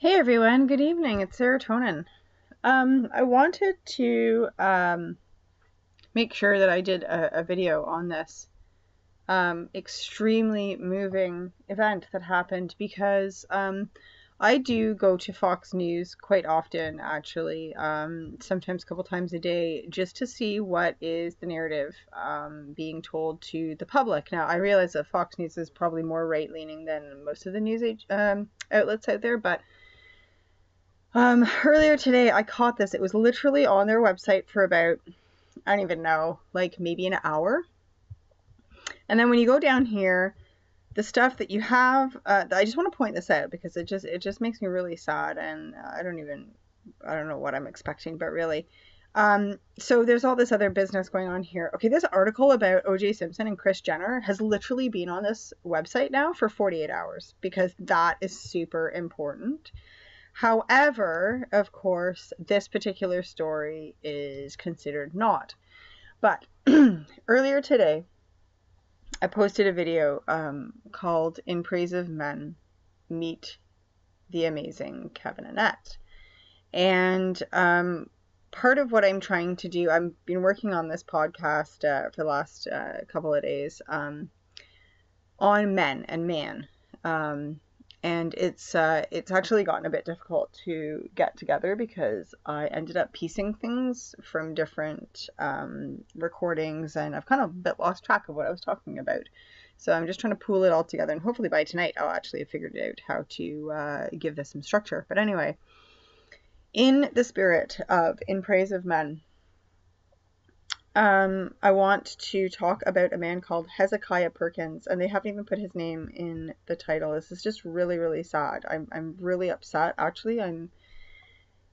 Hey everyone, good evening. It's serotonin. I wanted to make sure that I did a video on this extremely moving event that happened because I do go to Fox News quite often, actually, sometimes a couple times a day, just to see what is the narrative being told to the public. Now, I realize that Fox News is probably more right-leaning than most of the news outlets out there, but earlier today I caught this. It was literally on their website for about, I don't even know, like maybe an hour. And then when you go down here, the stuff that you have, I just want to point this out because it just makes me really sad, and I don't know what I'm expecting, but really. So there's all this other business going on here. Okay, this article about O.J. Simpson and Kris Jenner has literally been on this website now for 48 hours because that is super important. However, of course, this particular story is considered not. But earlier today, I posted a video called In Praise of Men, Meet the Amazing Kevin Annett. And part of what I'm trying to do, I've been working on this podcast for the last couple of days on men and man. And it's actually gotten a bit difficult to get together because I ended up piecing things from different recordings, and I've kind of a bit lost track of what I was talking about. So I'm just trying to pool it all together, and hopefully by tonight I'll actually have figured out how to give this some structure. But anyway, in the spirit of In Praise of Men, I want to talk about a man called Hezekiah Perkins, and they haven't even put his name in the title. This is just really, really sad. I'm really upset. Actually,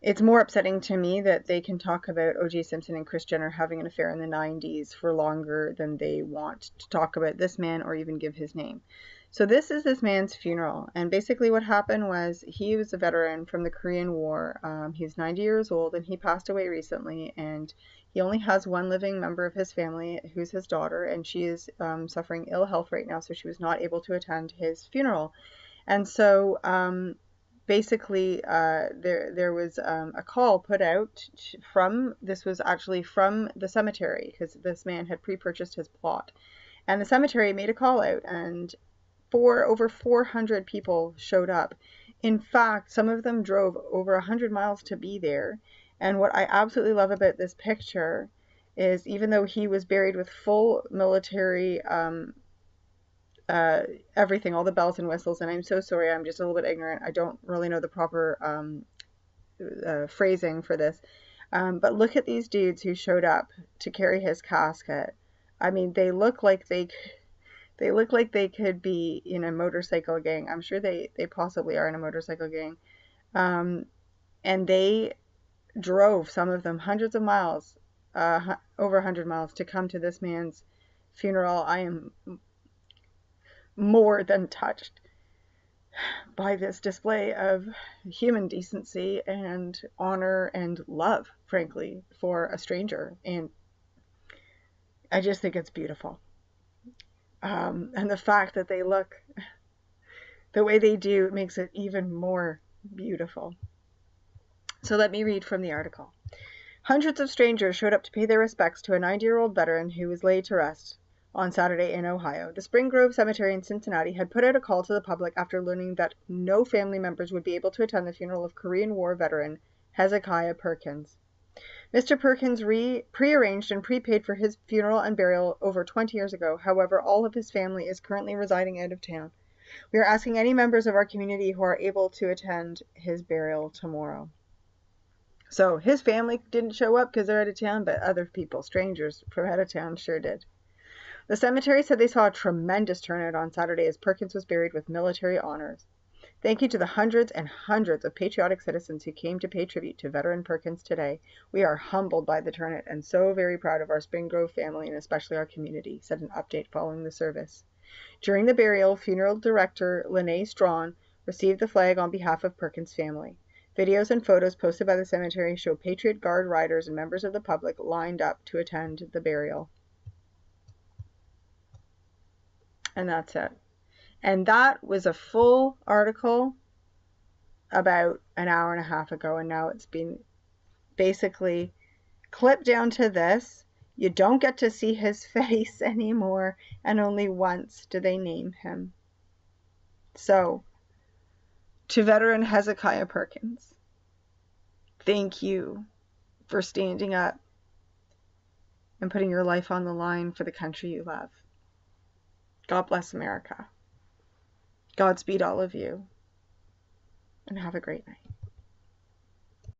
it's more upsetting to me that they can talk about O.J. Simpson and Kris Jenner having an affair in the 90s for longer than they want to talk about this man or even give his name. So this is this man's funeral, and basically what happened was he was a veteran from the Korean War. He's 90 years old, and he passed away recently, and he only has one living member of his family, who's his daughter, and she is suffering ill health right now, so she was not able to attend his funeral. And so basically there was a call put out this was actually from the cemetery, because this man had pre-purchased his plot. And the cemetery made a call out, and over 400 people showed up. In fact, some of them drove over 100 miles to be there. And what I absolutely love about this picture is, even though he was buried with full military everything, all the bells and whistles, and I'm so sorry, I'm just a little bit ignorant. I don't really know the proper phrasing for this. But look at these dudes who showed up to carry his casket. I mean, they look like they could be in a motorcycle gang. I'm sure they possibly are in a motorcycle gang. And they drove, some of them, hundreds of miles, over 100 miles, to come to this man's funeral. I am more than touched by this display of human decency and honor and love, frankly, for a stranger. And I just think it's beautiful. And the fact that they look the way they do makes it even more beautiful. So let me read from the article. Hundreds of strangers showed up to pay their respects to a 90-year-old veteran who was laid to rest on Saturday in Ohio. The Spring Grove Cemetery in Cincinnati had put out a call to the public after learning that no family members would be able to attend the funeral of Korean War veteran Hezekiah Perkins. Mr. Perkins prearranged and prepaid for his funeral and burial over 20 years ago. However, all of his family is currently residing out of town. We are asking any members of our community who are able to attend his burial tomorrow. So his family didn't show up because they're out of town, but other people, strangers from out of town, sure did. The cemetery said they saw a tremendous turnout on Saturday as Perkins was buried with military honors. Thank you to the hundreds and hundreds of patriotic citizens who came to pay tribute to veteran Perkins today. We are humbled by the turnout and so very proud of our Spring Grove family and especially our community, said an update following the service. During the burial, funeral director Lene Strawn received the flag on behalf of Perkins' family. Videos and photos posted by the cemetery show Patriot Guard riders and members of the public lined up to attend the burial. And that's it. And that was a full article about an hour and a half ago, and now it's been basically clipped down to this. You don't get to see his face anymore, and only once do they name him. So, to veteran Hezekiah Perkins, thank you for standing up and putting your life on the line for the country you love. God bless America. Godspeed all of you, and have a great night.